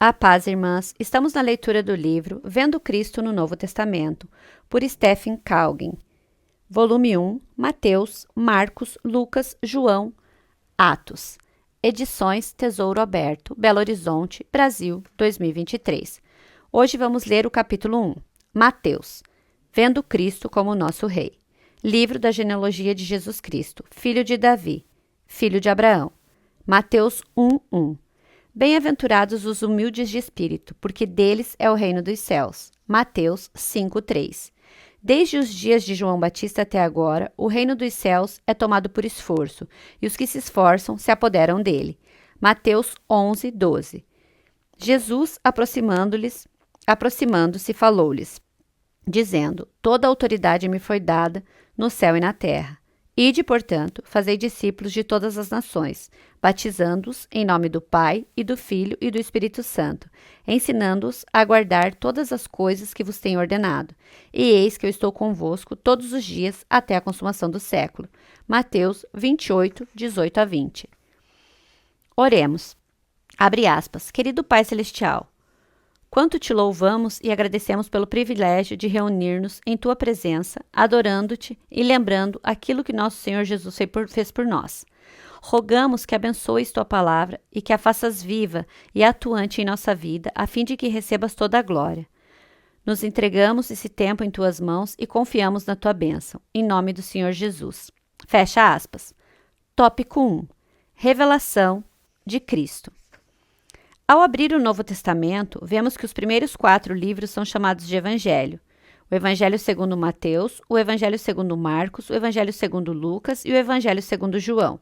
A paz, irmãs. Estamos na leitura do livro Vendo Cristo no Novo Testamento, por Stephen Calvin. Volume 1, Mateus, Marcos, Lucas, João, Atos. Edições Tesouro Aberto, Belo Horizonte, Brasil, 2023. Hoje vamos ler o capítulo 1. Mateus. Vendo Cristo como nosso Rei. Livro da genealogia de Jesus Cristo, filho de Davi, filho de Abraão. Mateus 1:1. Bem-aventurados os humildes de espírito, porque deles é o reino dos céus. Mateus 5:3. Desde os dias de João Batista até agora, o reino dos céus é tomado por esforço, e os que se esforçam se apoderam dele. Mateus 11:12. Jesus, aproximando-se, falou-lhes, dizendo: Toda a autoridade me foi dada no céu e na terra. Ide, portanto, fazei discípulos de todas as nações, batizando-os em nome do Pai, e do Filho e do Espírito Santo, ensinando-os a guardar todas as coisas que vos tenho ordenado. E eis que eu estou convosco todos os dias até a consumação do século. Mateus 28:18-20. Oremos. Abre aspas. Querido Pai Celestial, quanto te louvamos e agradecemos pelo privilégio de reunir-nos em tua presença, adorando-te e lembrando aquilo que nosso Senhor Jesus fez por nós. Rogamos que abençoes tua palavra e que a faças viva e atuante em nossa vida, a fim de que recebas toda a glória. Nos entregamos esse tempo em tuas mãos e confiamos na tua bênção, em nome do Senhor Jesus. Fecha aspas. Tópico 1. Revelação de Cristo. Ao abrir o Novo Testamento, vemos que os primeiros 4 livros são chamados de Evangelho. O Evangelho segundo Mateus, o Evangelho segundo Marcos, o Evangelho segundo Lucas e o Evangelho segundo João.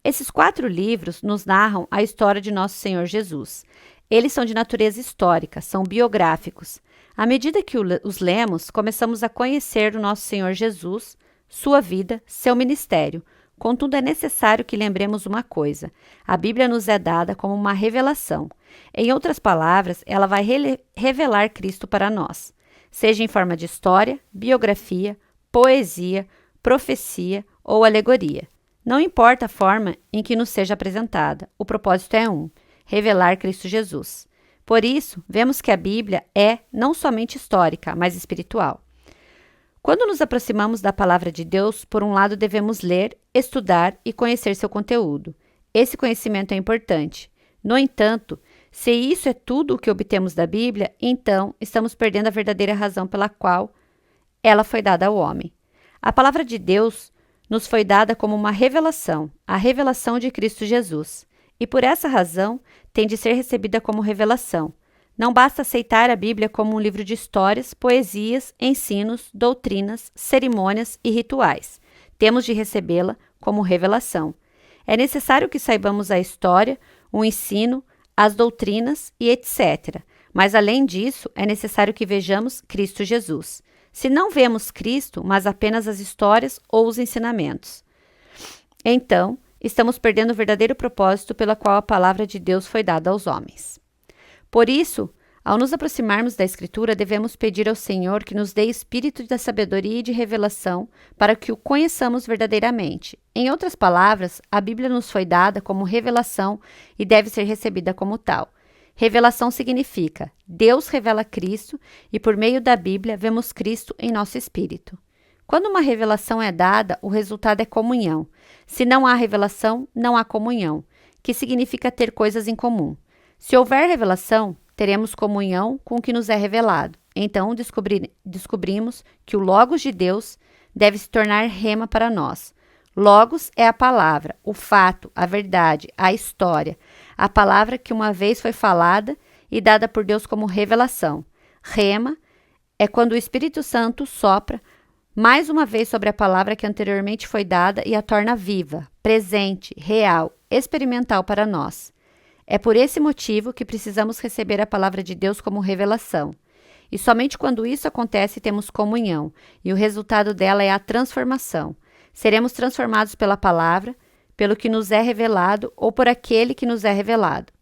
Esses 4 livros nos narram a história de nosso Senhor Jesus. Eles são de natureza histórica, são biográficos. À medida que os lemos, começamos a conhecer o nosso Senhor Jesus, sua vida, seu ministério. Contudo, é necessário que lembremos uma coisa. A Bíblia nos é dada como uma revelação. Em outras palavras, ela vai revelar Cristo para nós, seja em forma de história, biografia, poesia, profecia ou alegoria. Não importa a forma em que nos seja apresentada, o propósito é revelar Cristo Jesus. Por isso, vemos que a Bíblia é não somente histórica, mas espiritual. Quando nos aproximamos da palavra de Deus, por um lado devemos ler, estudar e conhecer seu conteúdo. Esse conhecimento é importante. No entanto, se isso é tudo o que obtemos da Bíblia, então estamos perdendo a verdadeira razão pela qual ela foi dada ao homem. A palavra de Deus nos foi dada como uma revelação, a revelação de Cristo Jesus, e por essa razão tem de ser recebida como revelação. Não basta aceitar a Bíblia como um livro de histórias, poesias, ensinos, doutrinas, cerimônias e rituais. Temos de recebê-la como revelação. É necessário que saibamos a história, o ensino, as doutrinas e etc. Mas, além disso, é necessário que vejamos Cristo Jesus. Se não vemos Cristo, mas apenas as histórias ou os ensinamentos, então estamos perdendo o verdadeiro propósito pela qual a palavra de Deus foi dada aos homens. Por isso, ao nos aproximarmos da Escritura, devemos pedir ao Senhor que nos dê espírito da sabedoria e de revelação para que o conheçamos verdadeiramente. Em outras palavras, a Bíblia nos foi dada como revelação e deve ser recebida como tal. Revelação significa Deus revela Cristo e por meio da Bíblia vemos Cristo em nosso espírito. Quando uma revelação é dada, o resultado é comunhão. Se não há revelação, não há comunhão, que significa ter coisas em comum. Se houver revelação, teremos comunhão com o que nos é revelado. Então, descobrimos que o Logos de Deus deve se tornar rema para nós. Logos é a palavra, o fato, a verdade, a história. A palavra que uma vez foi falada e dada por Deus como revelação. Rema é quando o Espírito Santo sopra mais uma vez sobre a palavra que anteriormente foi dada e a torna viva, presente, real, experimental para nós. É por esse motivo que precisamos receber a palavra de Deus como revelação. E somente quando isso acontece temos comunhão, e o resultado dela é a transformação. Seremos transformados pela palavra, pelo que nos é revelado ou por aquele que nos é revelado.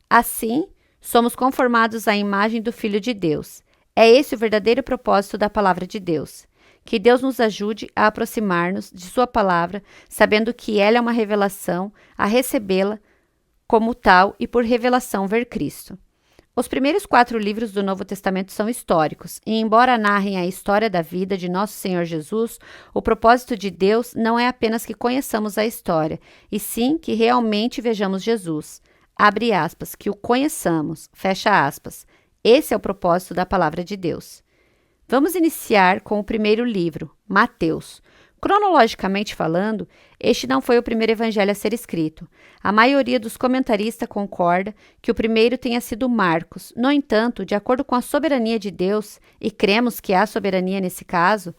Assim, somos conformados à imagem do Filho de Deus. É esse o verdadeiro propósito da palavra de Deus. Que Deus nos ajude a aproximar-nos de sua palavra, sabendo que ela é uma revelação, a recebê-la como tal e por revelação ver Cristo. Os primeiros 4 livros do Novo Testamento são históricos, e embora narrem a história da vida de nosso Senhor Jesus, o propósito de Deus não é apenas que conheçamos a história, e sim que realmente vejamos Jesus. Abre aspas, que o conheçamos, fecha aspas. Esse é o propósito da palavra de Deus. Vamos iniciar com o primeiro livro, Mateus. Cronologicamente falando, este não foi o primeiro evangelho a ser escrito. A maioria dos comentaristas concorda que o primeiro tenha sido Marcos. No entanto, de acordo com a soberania de Deus, e cremos que há soberania nesse caso,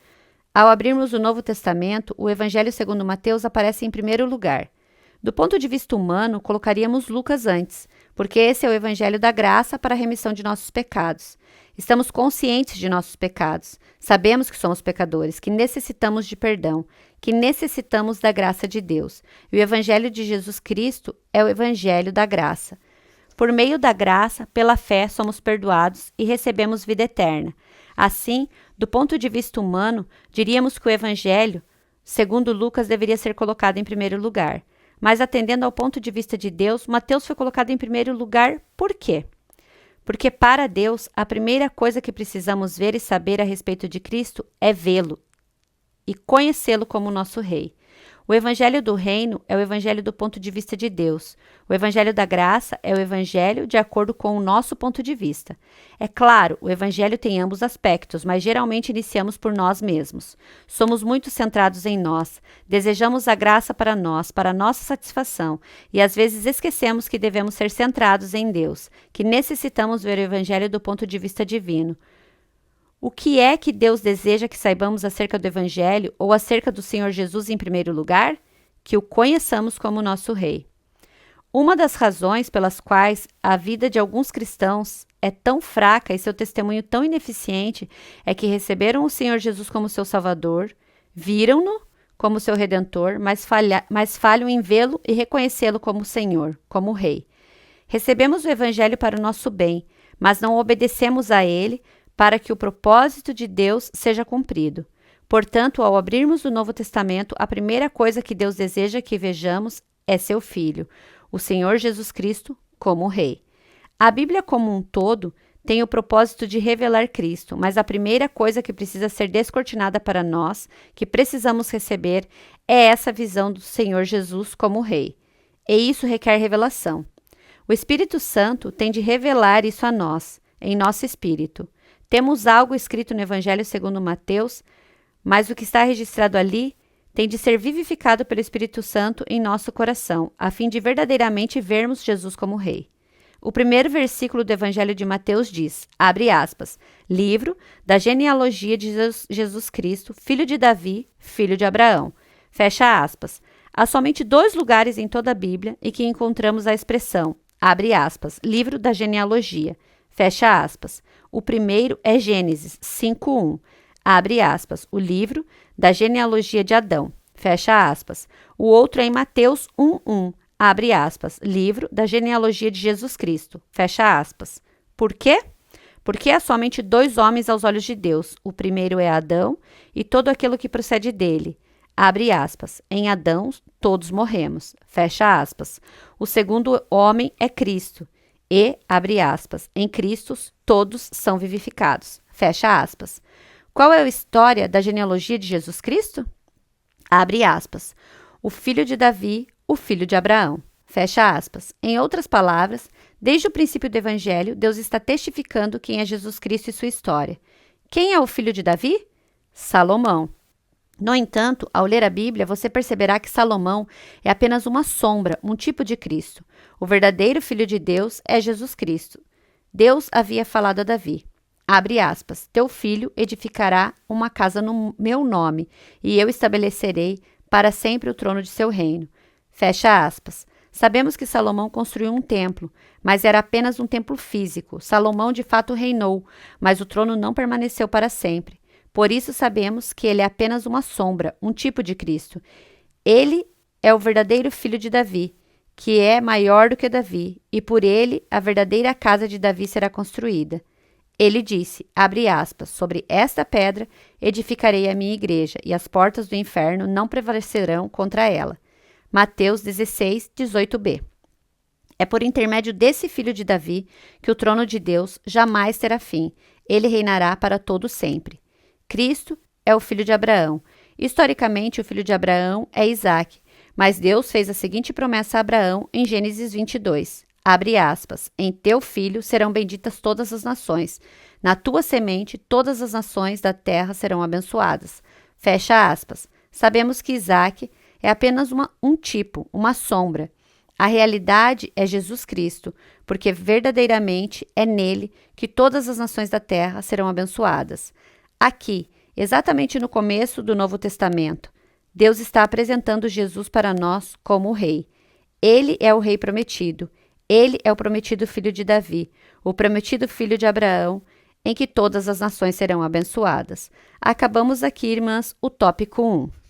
ao abrirmos o Novo Testamento, o evangelho segundo Mateus aparece em primeiro lugar. Do ponto de vista humano, colocaríamos Lucas antes, porque esse é o evangelho da graça para a remissão de nossos pecados. Estamos conscientes de nossos pecados. Sabemos que somos pecadores, que necessitamos de perdão, que necessitamos da graça de Deus. E o evangelho de Jesus Cristo é o evangelho da graça. Por meio da graça, pela fé, somos perdoados e recebemos vida eterna. Assim, do ponto de vista humano, diríamos que o evangelho, segundo Lucas, deveria ser colocado em primeiro lugar. Mas atendendo ao ponto de vista de Deus, Mateus foi colocado em primeiro lugar por quê? Porque para Deus, a primeira coisa que precisamos ver e saber a respeito de Cristo é vê-lo e conhecê-lo como nosso Rei. O evangelho do reino é o evangelho do ponto de vista de Deus. O evangelho da graça é o evangelho de acordo com o nosso ponto de vista. É claro, o evangelho tem ambos aspectos, mas geralmente iniciamos por nós mesmos. Somos muito centrados em nós, desejamos a graça para nós, para nossa satisfação, e às vezes esquecemos que devemos ser centrados em Deus, que necessitamos ver o evangelho do ponto de vista divino. O que é que Deus deseja que saibamos acerca do Evangelho ou acerca do Senhor Jesus em primeiro lugar? Que o conheçamos como nosso Rei. Uma das razões pelas quais a vida de alguns cristãos é tão fraca e seu testemunho tão ineficiente é que receberam o Senhor Jesus como seu Salvador, viram-no como seu Redentor, mas falham em vê-lo e reconhecê-lo como Senhor, como Rei. Recebemos o Evangelho para o nosso bem, mas não obedecemos a ele para que o propósito de Deus seja cumprido. Portanto, ao abrirmos o Novo Testamento, a primeira coisa que Deus deseja que vejamos é seu Filho, o Senhor Jesus Cristo, como Rei. A Bíblia como um todo tem o propósito de revelar Cristo, mas a primeira coisa que precisa ser descortinada para nós, que precisamos receber, é essa visão do Senhor Jesus como Rei. E isso requer revelação. O Espírito Santo tem de revelar isso a nós, em nosso espírito. Temos algo escrito no Evangelho segundo Mateus, mas o que está registrado ali tem de ser vivificado pelo Espírito Santo em nosso coração, a fim de verdadeiramente vermos Jesus como Rei. O primeiro versículo do Evangelho de Mateus diz, abre aspas, livro da genealogia de Jesus Cristo, filho de Davi, filho de Abraão. Fecha aspas. Há somente 2 lugares em toda a Bíblia em que encontramos a expressão, abre aspas, livro da genealogia. Fecha aspas. O primeiro é Gênesis 5:1. Abre aspas. O livro da genealogia de Adão. Fecha aspas. O outro é em Mateus 1:1. Abre aspas. Livro da genealogia de Jesus Cristo. Fecha aspas. Por quê? Porque há somente 2 homens aos olhos de Deus. O primeiro é Adão e todo aquilo que procede dele. Abre aspas. Em Adão todos morremos. Fecha aspas. O segundo homem é Cristo. E, abre aspas, em Cristo todos são vivificados. Fecha aspas. Qual é a história da genealogia de Jesus Cristo? Abre aspas. O filho de Davi, o filho de Abraão. Fecha aspas. Em outras palavras, desde o princípio do Evangelho, Deus está testificando quem é Jesus Cristo e sua história. Quem é o filho de Davi? Salomão. No entanto, ao ler a Bíblia, você perceberá que Salomão é apenas uma sombra, um tipo de Cristo. O verdadeiro Filho de Deus é Jesus Cristo. Deus havia falado a Davi, abre aspas, teu filho edificará uma casa no meu nome, e eu estabelecerei para sempre o trono de seu reino. Fecha aspas. Sabemos que Salomão construiu um templo, mas era apenas um templo físico. Salomão de fato reinou, mas o trono não permaneceu para sempre. Por isso sabemos que ele é apenas uma sombra, um tipo de Cristo. Ele é o verdadeiro filho de Davi, que é maior do que Davi, e por ele a verdadeira casa de Davi será construída. Ele disse, abre aspas, sobre esta pedra edificarei a minha igreja, e as portas do inferno não prevalecerão contra ela. Mateus 16, 18b. É por intermédio desse filho de Davi que o trono de Deus jamais terá fim. Ele reinará para todo sempre. Cristo é o filho de Abraão. Historicamente, o filho de Abraão é Isaque, mas Deus fez a seguinte promessa a Abraão em Gênesis 22. Abre aspas, em teu filho serão benditas todas as nações. Na tua semente, todas as nações da terra serão abençoadas. Fecha aspas. Sabemos que Isaque é apenas uma sombra. A realidade é Jesus Cristo, porque verdadeiramente é nele que todas as nações da terra serão abençoadas. Aqui, exatamente no começo do Novo Testamento, Deus está apresentando Jesus para nós como o Rei. Ele é o Rei prometido. Ele é o prometido filho de Davi, o prometido filho de Abraão, em que todas as nações serão abençoadas. Acabamos aqui, irmãs, o tópico 1.